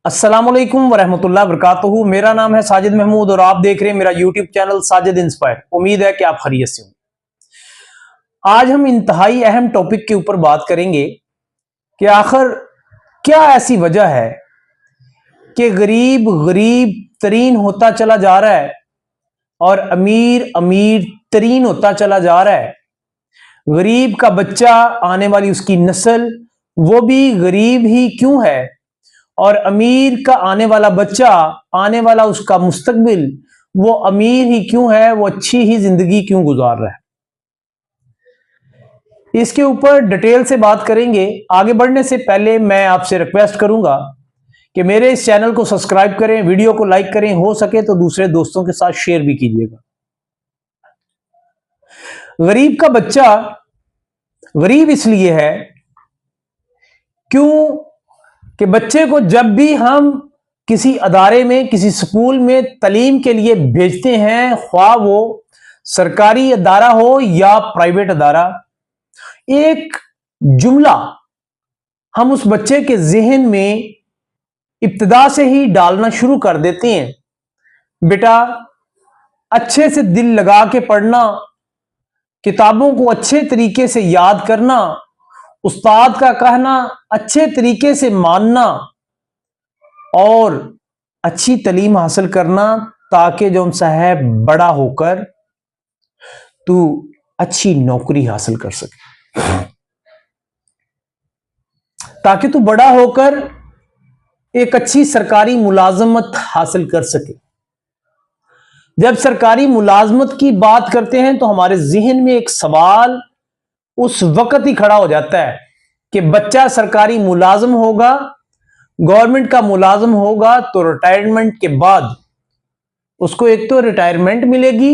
अस्सलामुअलैकुम वरहमतुल्लाहि वबरकातुहू। मेरा नाम है साजिद महमूद और आप देख रहे हैं मेरा यूट्यूब चैनल साजिद इंस्पायर। उम्मीद है कि आप खैरियत से हों। आज हम इंतहाई अहम टॉपिक के ऊपर बात करेंगे कि आखिर क्या ऐसी वजह है कि गरीब गरीब तरीन होता चला जा रहा है और अमीर अमीर तरीन होता चला जा रहा है। गरीब का बच्चा, आने वाली उसकी नस्ल, वो भी गरीब ही क्यों है, और अमीर का आने वाला बच्चा, आने वाला उसका मुस्तकबिल, वो अमीर ही क्यों है, वो अच्छी ही जिंदगी क्यों गुजार रहा है। इसके ऊपर डिटेल से बात करेंगे। आगे बढ़ने से पहले मैं आपसे रिक्वेस्ट करूंगा कि मेरे इस चैनल को सब्सक्राइब करें, वीडियो को लाइक करें, हो सके तो दूसरे दोस्तों के साथ शेयर भी कीजिएगा। गरीब का बच्चा गरीब इसलिए है क्यों कि बच्चे को जब भी हम किसी अदारे में, किसी स्कूल में तालीम के लिए भेजते हैं, ख्वाह वो सरकारी अदारा हो या प्राइवेट अदारा, एक जुमला हम उस बच्चे के जहन में इब्तिदा से ही डालना शुरू कर देते हैं। बेटा, अच्छे से दिल लगा के पढ़ना, किताबों को अच्छे तरीके से याद करना, उस्ताद का कहना अच्छे तरीके से मानना और अच्छी तालीम हासिल करना, ताकि जो साहब बड़ा होकर तू अच्छी नौकरी हासिल कर सके, ताकि तू बड़ा होकर एक अच्छी सरकारी मुलाजमत हासिल कर सके। जब सरकारी मुलाजमत की बात करते हैं तो हमारे जहन में एक सवाल उस वक्त ही खड़ा हो जाता है कि बच्चा सरकारी मुलाजम होगा, गवर्नमेंट का मुलाजम होगा, तो रिटायरमेंट के बाद उसको एक तो रिटायरमेंट मिलेगी,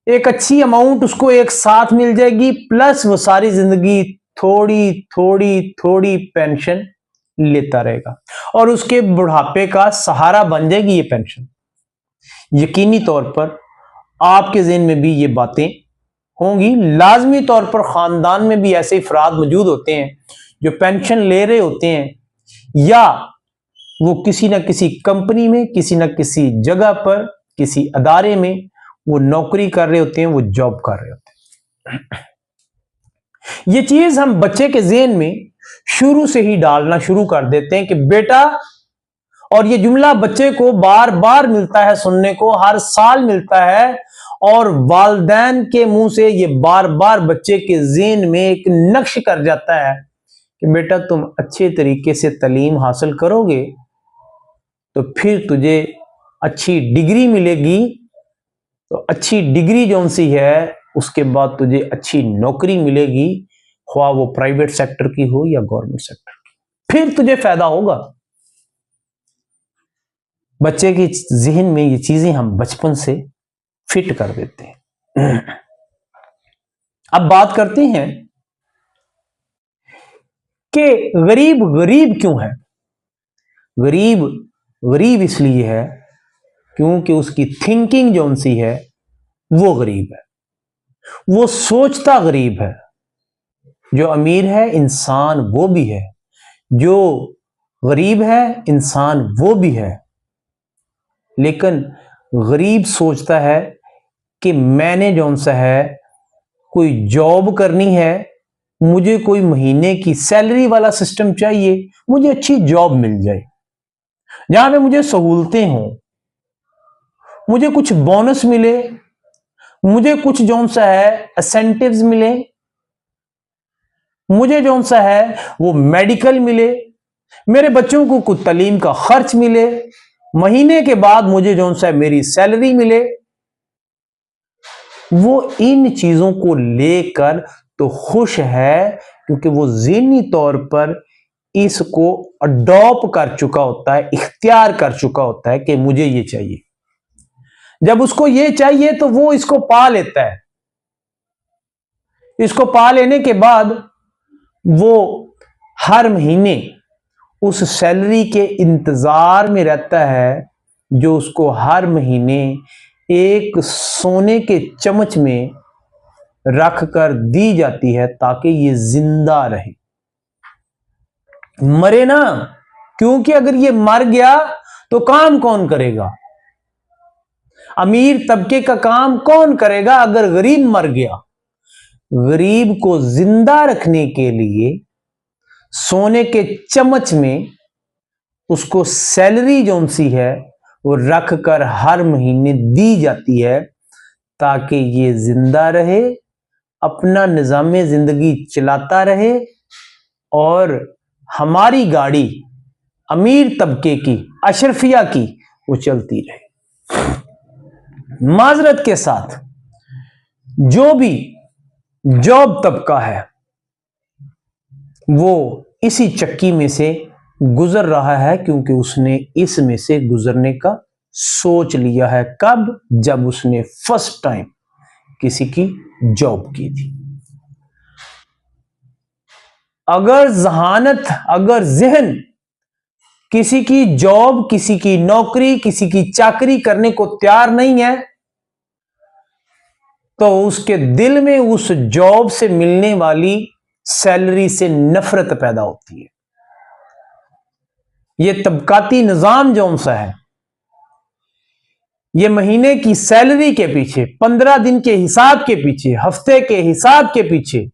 एक अच्छी अमाउंट उसको एक साथ मिल जाएगी, प्लस वो सारी जिंदगी थोड़ी थोड़ी थोड़ी पेंशन लेता रहेगा और उसके बुढ़ापे का सहारा बन जाएगी ये पेंशन। यकीनी तौर पर आपके ज़हन में भी ये बातें होंगी। लाजमी तौर पर खानदान में भी ऐसे अफराद मौजूद होते हैं जो पेंशन ले रहे होते हैं, या वो किसी न किसी कंपनी में, किसी न किसी जगह पर, किसी अदारे में वो नौकरी कर रहे होते हैं, वो जॉब कर रहे होते हैं। ये चीज हम बच्चे के ज़हन में शुरू से ही डालना शुरू कर देते हैं कि बेटा, और ये जुमला बच्चे को बार बार मिलता है सुनने को, हर साल मिलता है, और वालिदैन के मुंह से ये बार बार बच्चे के ज़हन में एक नक्श कर जाता है कि बेटा, तुम अच्छे तरीके से तालीम हासिल करोगे तो फिर तुझे अच्छी डिग्री मिलेगी, तो अच्छी डिग्री जो सी है उसके बाद तुझे अच्छी नौकरी मिलेगी, ख्वाह वो प्राइवेट सेक्टर की हो या गवर्नमेंट सेक्टर की, फिर तुझे फायदा होगा। बच्चे के जहन में ये चीजें हम बचपन से फिट कर देते हैं। अब बात करते हैं कि गरीब गरीब क्यों है। गरीब गरीब इसलिए है क्योंकि उसकी थिंकिंग जो सी है वो गरीब है, वो सोचता गरीब है। जो अमीर है इंसान वो भी है, जो गरीब है इंसान वो भी है, लेकिन गरीब सोचता है कि मैंने जो सा है कोई जॉब करनी है, मुझे कोई महीने की सैलरी वाला सिस्टम चाहिए, मुझे अच्छी जॉब मिल जाए जहां पे मुझे सहूलतें हों, मुझे कुछ बोनस मिले, मुझे कुछ जो सा है इंसेंटिव्स मिले, मुझे जो सा है वो मेडिकल मिले, मेरे बच्चों को कुछ तालीम का खर्च मिले, महीने के बाद मुझे जो सा मेरी सैलरी मिले। वो इन चीजों को लेकर तो खुश है क्योंकि वो ज़हनी तौर पर इसको अडॉप्ट कर चुका होता है, इख्तियार कर चुका होता है कि मुझे ये चाहिए। जब उसको ये चाहिए तो वो इसको पा लेता है। इसको पा लेने के बाद वो हर महीने उस सैलरी के इंतजार में रहता है जो उसको हर महीने एक सोने के चम्मच में रख कर दी जाती है ताकि ये जिंदा रहे, मरे ना। क्योंकि अगर ये मर गया तो काम कौन करेगा? अमीर तबके का काम कौन करेगा अगर गरीब मर गया? गरीब को जिंदा रखने के लिए सोने के चम्मच में उसको सैलरी जौन सी है वो रख कर हर महीने दी जाती है ताकि ये जिंदा रहे, अपना निजामे जिंदगी चलाता रहे और हमारी गाड़ी अमीर तबके की, अशरफिया की, वो चलती रहे। माजरत के साथ जो भी जॉब तबका है वो इसी चक्की में से गुजर रहा है क्योंकि उसने इसमें से गुजरने का सोच लिया है। कब? जब उसने फर्स्ट टाइम किसी की जॉब की थी। अगर जहानत, अगर जहन किसी की जॉब, किसी की नौकरी, किसी की चाकरी करने को तैयार नहीं है तो उसके दिल में उस जॉब से मिलने वाली सैलरी से नफरत पैदा होती है। यह तबकाती निजाम जौन सा है, ये महीने की सैलरी के पीछे, 15 दिन के हिसाब के पीछे, हफ्ते के हिसाब के पीछे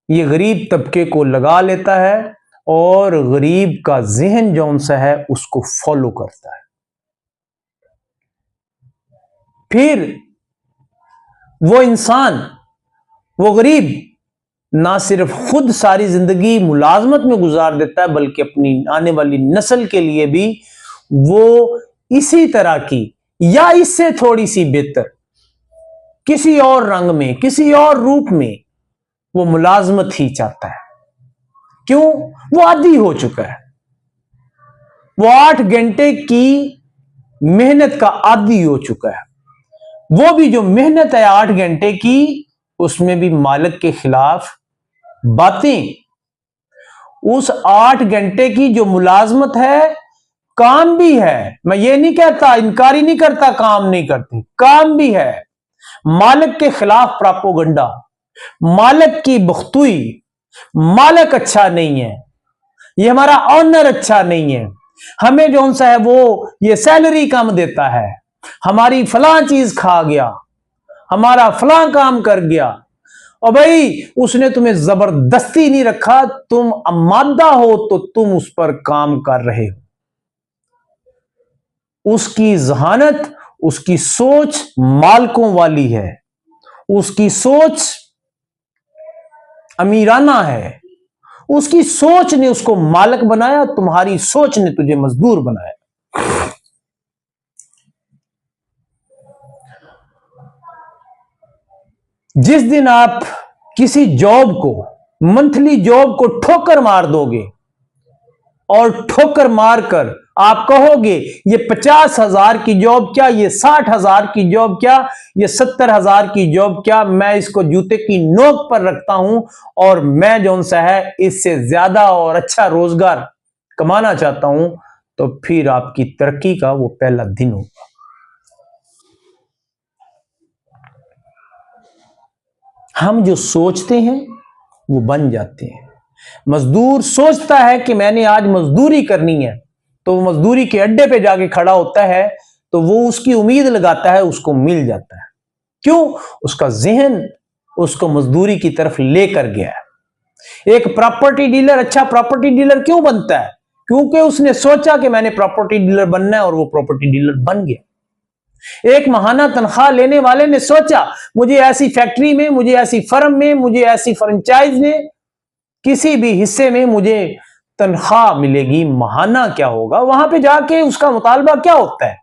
ये गरीब तबके को लगा लेता है और गरीब का जहन जौन सा है उसको फॉलो करता है। फिर वो इंसान, वो गरीब ना सिर्फ खुद सारी जिंदगी मुलाजमत में गुजार देता है बल्कि अपनी आने वाली नस्ल के लिए भी वो इसी तरह की या इससे थोड़ी सी बेहतर किसी और रंग में, किसी और रूप में वो मुलाजमत ही चाहता है। क्यों? वो आदी हो चुका है, वो 8 घंटे की मेहनत का आदी हो चुका है। वो भी जो मेहनत है 8 घंटे की, उसमें भी मालिक के खिलाफ बातें। उस 8 घंटे की जो मुलाजमत है, काम भी है, मैं ये नहीं कहता, इनकारी नहीं करता, काम नहीं करते, काम भी है। मालिक के खिलाफ प्रोपेगेंडा, मालिक की बख्तुई, मालिक अच्छा नहीं है, ये हमारा ऑनर अच्छा नहीं है, हमें जो सा है वो ये सैलरी कम देता है, हमारी फलां चीज खा गया, हमारा फलां काम कर गया। और भाई उसने तुम्हें जबरदस्ती नहीं रखा, तुम अमादा हो तो तुम उस पर काम कर रहे हो। उसकी जहानत, उसकी सोच मालकों वाली है, उसकी सोच अमीराना है, उसकी सोच ने उसको मालिक बनाया, तुम्हारी सोच ने तुझे मजदूर बनाया। जिस दिन आप किसी जॉब को, मंथली जॉब को ठोकर मार दोगे और ठोकर मारकर आप कहोगे ये 50,000 की जॉब क्या, ये 60,000 की जॉब क्या, ये 70,000 की जॉब क्या, मैं इसको जूते की नोक पर रखता हूं और मैं जो सा है इससे ज्यादा और अच्छा रोजगार कमाना चाहता हूं, तो फिर आपकी तरक्की का वो पहला दिन होगा। हम जो सोचते हैं वो बन जाते हैं। मजदूर सोचता है कि मैंने आज मजदूरी करनी है, तो वो मजदूरी के अड्डे पे जाके खड़ा होता है, तो वो उसकी उम्मीद लगाता है, उसको मिल जाता है। क्यों? उसका जहन उसको मजदूरी की तरफ लेकर गया है। एक प्रॉपर्टी डीलर अच्छा प्रॉपर्टी डीलर क्यों बनता है? क्योंकि उसने सोचा कि मैंने प्रॉपर्टी डीलर बनना है और वो प्रॉपर्टी डीलर बन गया। एक महाना तनख्वाह लेने वाले ने सोचा मुझे ऐसी फैक्ट्री में, मुझे ऐसी फर्म में, मुझे ऐसी फ्रेंचाइज में, किसी भी हिस्से में मुझे तनख्वाह मिलेगी। महाना क्या होगा? वहां पे जाके उसका मुतालबा क्या होता है?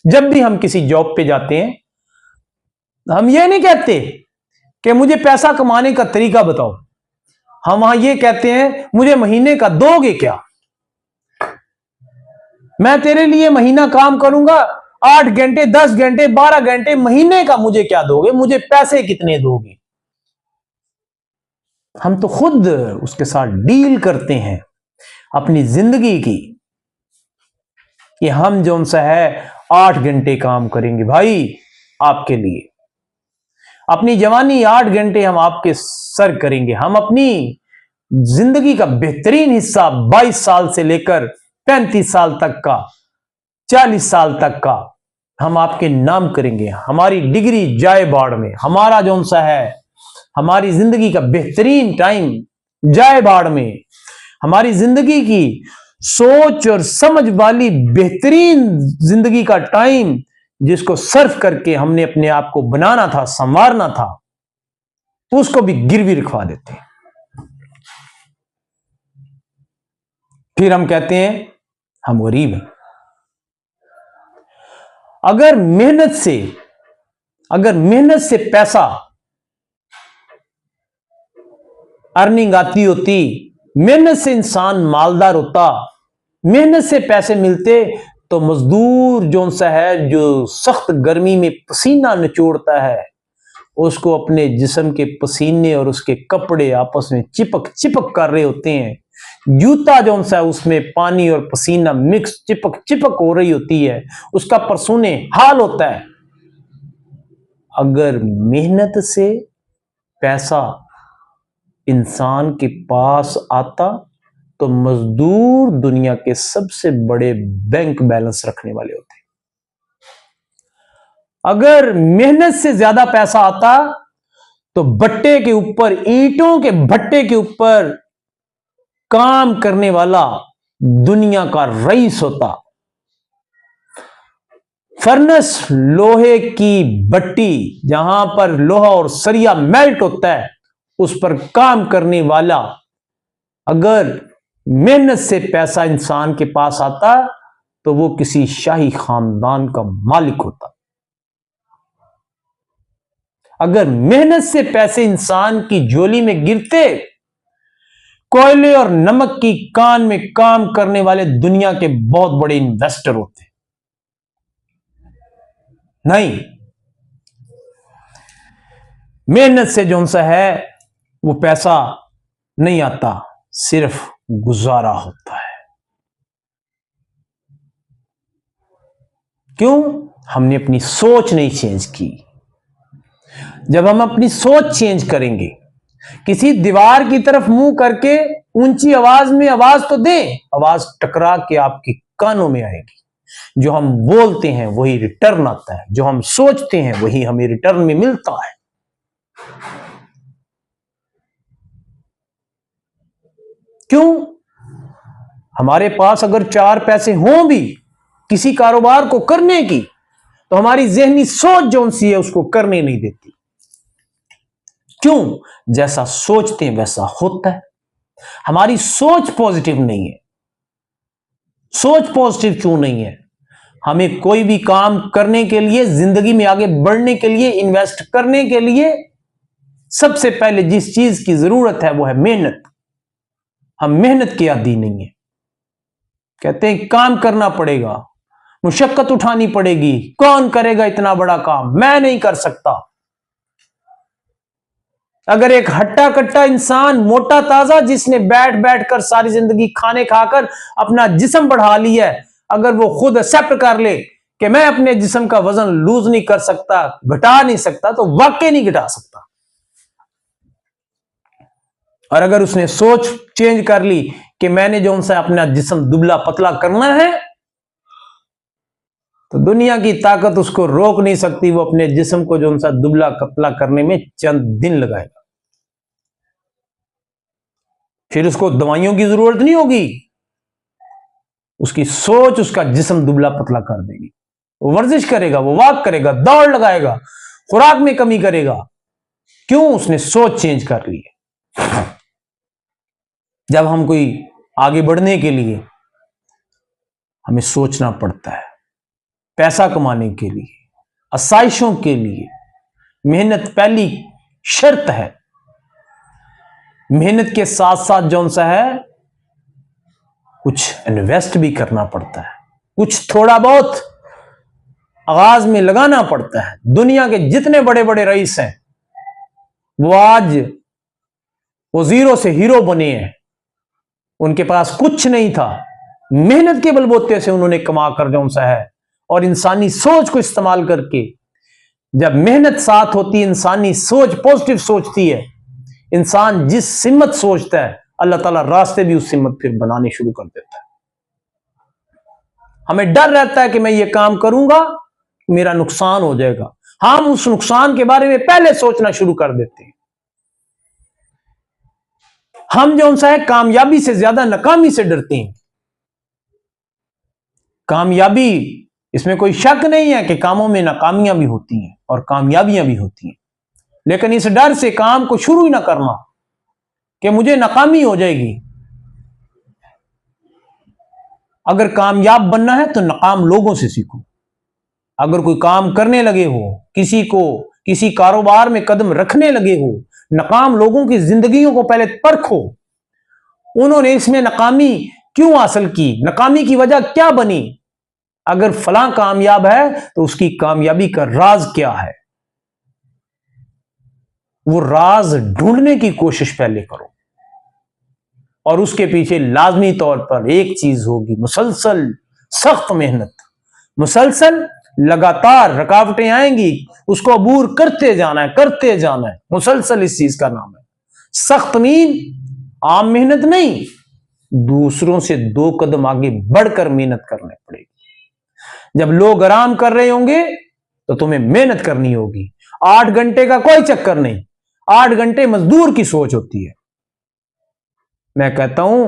जब भी हम किसी जॉब पे जाते हैं, हम ये नहीं कहते कि मुझे पैसा कमाने का तरीका बताओ, हम वहां ये कहते हैं मुझे महीने का दोगे क्या? मैं तेरे लिए महीना काम करूंगा, 8 घंटे, 10 घंटे, 12 घंटे, महीने का मुझे क्या दोगे? मुझे पैसे कितने दोगे? हम तो खुद उसके साथ डील करते हैं अपनी जिंदगी की कि हम जो सा है 8 घंटे काम करेंगे भाई आपके लिए, अपनी जवानी 8 घंटे हम आपके सर करेंगे, हम अपनी जिंदगी का बेहतरीन हिस्सा 22 साल से लेकर 35 साल तक का, 40 साल तक का हम आपके नाम करेंगे। हमारी डिग्री जाए बाढ़ में, हमारा जौन सा है हमारी जिंदगी का बेहतरीन टाइम जाए बाढ़ में, हमारी जिंदगी की सोच और समझ वाली बेहतरीन जिंदगी का टाइम जिसको सर्व करके हमने अपने आप को बनाना था, संवारना था, उसको भी गिरवी रखवा देते हैं। फिर हम कहते हैं हम गरीब हैं। अगर मेहनत से पैसा अर्निंग आती होती, मेहनत से इंसान मालदार होता, मेहनत से पैसे मिलते, तो मजदूर जो सा है जो सख्त गर्मी में पसीना निचोड़ता है, उसको अपने जिस्म के पसीने और उसके कपड़े आपस में चिपक चिपक कर रहे होते हैं। जूता जो सा है उसमें पानी और पसीना मिक्स चिपक चिपक हो रही होती है, उसका परसूने हाल होता है। अगर मेहनत से पैसा इंसान के पास आता तो मजदूर दुनिया के सबसे बड़े बैंक बैलेंस रखने वाले होते। अगर मेहनत से ज्यादा पैसा आता तो भट्टे के ऊपर, ईंटों के भट्टे के ऊपर काम करने वाला दुनिया का रईस होता। फर्नेस, लोहे की भट्टी जहां पर लोहा और सरिया मेल्ट होता है, उस पर काम करने वाला अगर मेहनत से पैसा इंसान के पास आता तो वो किसी शाही खानदान का मालिक होता। अगर मेहनत से पैसे इंसान की झोली में गिरते, कोयले और नमक की कान में काम करने वाले दुनिया के बहुत बड़े इन्वेस्टर होते। नहीं, मेहनत से जो सा है वो पैसा नहीं आता, सिर्फ गुजारा होता है। क्यों? हमने अपनी सोच नहीं चेंज की। जब हम अपनी सोच चेंज करेंगे, किसी दीवार की तरफ मुंह करके ऊंची आवाज में आवाज तो दें, आवाज टकरा के आपके कानों में आएगी। जो हम बोलते हैं वही रिटर्न आता है, जो हम सोचते हैं वही हमें रिटर्न में मिलता है। क्यों? हमारे पास अगर 4 पैसे हों भी किसी कारोबार को करने की, तो हमारी जहनी सोच जो सी है उसको करने नहीं देती। क्यों? जैसा सोचते हैं वैसा होता है। हमारी सोच पॉजिटिव नहीं है। सोच पॉजिटिव क्यों नहीं है? हमें कोई भी काम करने के लिए, जिंदगी में आगे बढ़ने के लिए, इन्वेस्ट करने के लिए सबसे पहले जिस चीज की जरूरत है वो है मेहनत। हम मेहनत के आदी नहीं है। कहते हैं काम करना पड़ेगा, मुशक्कत उठानी पड़ेगी, कौन करेगा इतना बड़ा काम, मैं नहीं कर सकता। अगर एक हट्टा कट्टा इंसान, मोटा ताजा, जिसने बैठ बैठ कर सारी जिंदगी खाने खाकर अपना जिस्म बढ़ा लिया है, अगर वो खुद एक्सेप्ट कर ले कि मैं अपने जिस्म का वजन लूज नहीं कर सकता, घटा नहीं सकता, तो वाकई नहीं घटा सकता। और अगर उसने सोच चेंज कर ली कि मैंने जो उनसे अपना जिस्म दुबला पतला करना है, तो दुनिया की ताकत उसको रोक नहीं सकती। वो अपने जिस्म को जो उनसा दुबला पतला करने में चंद दिन लगाएगा। फिर उसको दवाइयों की जरूरत नहीं होगी, उसकी सोच उसका जिस्म दुबला पतला कर देगी। वो वर्जिश करेगा, वो वॉक करेगा, दौड़ लगाएगा, खुराक में कमी करेगा। क्यों? उसने सोच चेंज कर ली है। जब हम कोई आगे बढ़ने के लिए हमें सोचना पड़ता है, पैसा कमाने के लिए, आसाइशों के लिए मेहनत पहली शर्त है। मेहनत के साथ साथ जौन सा है कुछ इन्वेस्ट भी करना पड़ता है, कुछ थोड़ा बहुत आगाज में लगाना पड़ता है। दुनिया के जितने बड़े बड़े रईस हैं वो आज वो जीरो से हीरो बने हैं। उनके पास कुछ नहीं था, मेहनत के बलबूते से उन्होंने कमा कर जौन सा है, और इंसानी सोच को इस्तेमाल करके, जब मेहनत साथ होती है, इंसानी सोच पॉजिटिव सोचती है, इंसान जिस सिमत सोचता है अल्लाह ताला रास्ते भी उससे मत फिर बनाने शुरू कर देता है। हमें डर रहता है कि मैं ये काम करूंगा मेरा नुकसान हो जाएगा, हम उस नुकसान के बारे में पहले सोचना शुरू कर देते हैं। हम जो सा है कामयाबी से ज्यादा नाकामी से डरते हैं। कामयाबी, इसमें कोई शक नहीं है कि कामों में नाकामियां भी होती हैं और कामयाबियां भी होती हैं, लेकिन इस डर से काम को शुरू ही ना करना कि मुझे नाकामी हो जाएगी। अगर कामयाब बनना है तो नाकाम लोगों से सीखो। अगर कोई काम करने लगे हो, किसी कारोबार में कदम रखने लगे हो, नाकाम लोगों की जिंदगियों को पहले परखो। उन्होंने इसमें नाकामी क्यों हासिल की, नाकामी की वजह क्या बनी। अगर फलां कामयाब है तो उसकी कामयाबी का राज क्या है, वो राज ढूंढने की कोशिश पहले करो। और उसके पीछे लाजमी तौर पर एक चीज होगी, मुसलसल सख्त मेहनत। मुसलसल लगातार रुकावटें आएंगी, उसको अबूर करते जाना है, मुसलसल इस चीज का नाम है। सख्त मीन आम मेहनत नहीं, दूसरों से 2 कदम आगे बढ़कर मेहनत करनी पड़ेगी। जब लोग आराम कर रहे होंगे तो तुम्हें मेहनत करनी होगी। 8 घंटे का कोई चक्कर नहीं, 8 घंटे मजदूर की सोच होती है। मैं कहता हूं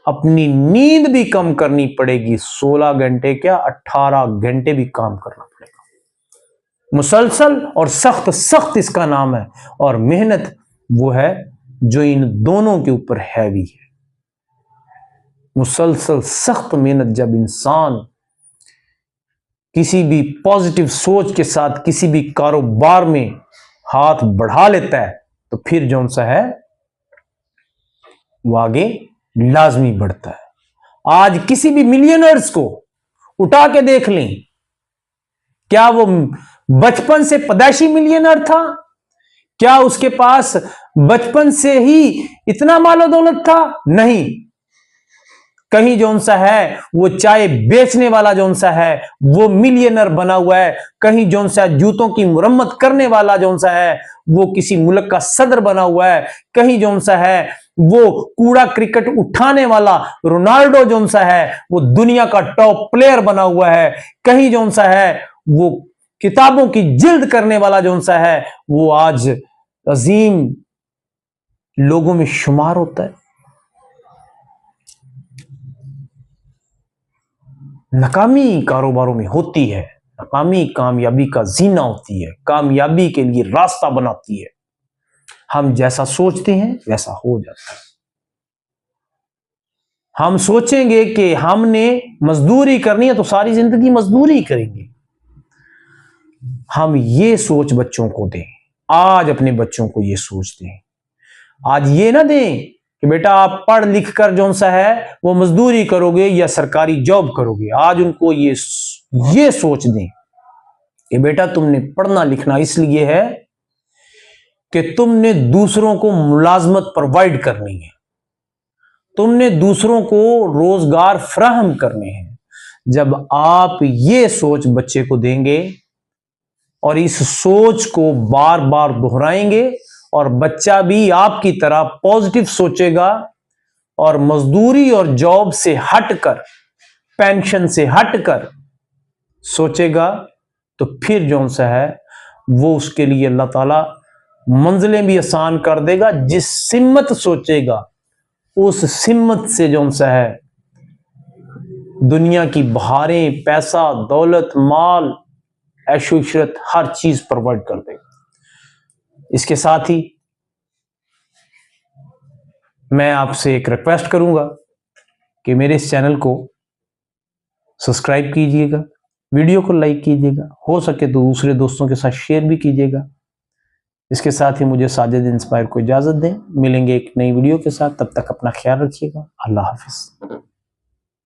अपनी नींद भी कम करनी पड़ेगी, 16 घंटे क्या 18 घंटे भी काम करना पड़ेगा। मुसलसल और सख्त इसका नाम है। और मेहनत वो है जो इन दोनों के ऊपर हैवी है। मुसलसल सख्त मेहनत जब इंसान किसी भी पॉजिटिव सोच के साथ किसी भी कारोबार में हाथ बढ़ा लेता है तो फिर जौन सा है वो आगे लाजमी बढ़ता है। आज किसी भी मिलियनर्स को उठा के देख लें, क्या वो बचपन से पैदाइशी मिलियनर था? क्या उसके पास बचपन से ही इतना मालो दौलत था? नहीं। कहीं जौन सा है वो चाय बेचने वाला जौन सा है वो मिलियनर बना हुआ है, कहीं जौन सा जूतों की मुरम्मत करने वाला जौन सा है वो किसी मुल्क का सदर बना हुआ है, कहीं जौन सा है वो कूड़ा क्रिकेट उठाने वाला रोनाल्डो जौन सा है वो दुनिया का टॉप प्लेयर बना हुआ है, कहीं जौन सा है वो किताबों की जिल्द करने वाला जौन सा है वो आज अजीम लोगों में शुमार होता है। नाकामी कारोबारों में होती है, नाकामी कामयाबी का जीना होती है, कामयाबी के लिए रास्ता बनाती है। हम जैसा सोचते हैं वैसा हो जाता है। हम सोचेंगे कि हमने मजदूरी करनी है तो सारी जिंदगी मजदूरी करेंगे। हम ये सोच बच्चों को दें, आज अपने बच्चों को ये सोच दें। आज ये ना दें कि बेटा आप पढ़ लिख कर जौन सा है वो मजदूरी करोगे या सरकारी जॉब करोगे। आज उनको ये सोच दें कि बेटा तुमने पढ़ना लिखना इसलिए है कि तुमने दूसरों को मुलाजमत प्रोवाइड करनी है, तुमने दूसरों को रोजगार फराहम करने हैं। जब आप ये सोच बच्चे को देंगे और इस सोच को बार बार दोहराएंगे और बच्चा भी आपकी तरह पॉजिटिव सोचेगा और मजदूरी और जॉब से हटकर, पेंशन से हटकर सोचेगा, तो फिर जौन सा है वो उसके लिए अल्लाह ताला मंजिलें भी आसान कर देगा। जिस सिम्मत सोचेगा उस सिम्मत से जौन सा है दुनिया की बहारें, पैसा, दौलत, माल, ऐशो इशरत हर चीज प्रोवाइड कर देगा। इसके साथ ही मैं आपसे एक रिक्वेस्ट करूंगा कि मेरे इस चैनल को सब्सक्राइब कीजिएगा, वीडियो को लाइक कीजिएगा, हो सके तो दूसरे दोस्तों के साथ शेयर भी कीजिएगा। इसके साथ ही मुझे साजिद इंस्पायर को इजाजत दें। मिलेंगे एक नई वीडियो के साथ, तब तक अपना ख्याल रखिएगा। अल्लाह हाफिज।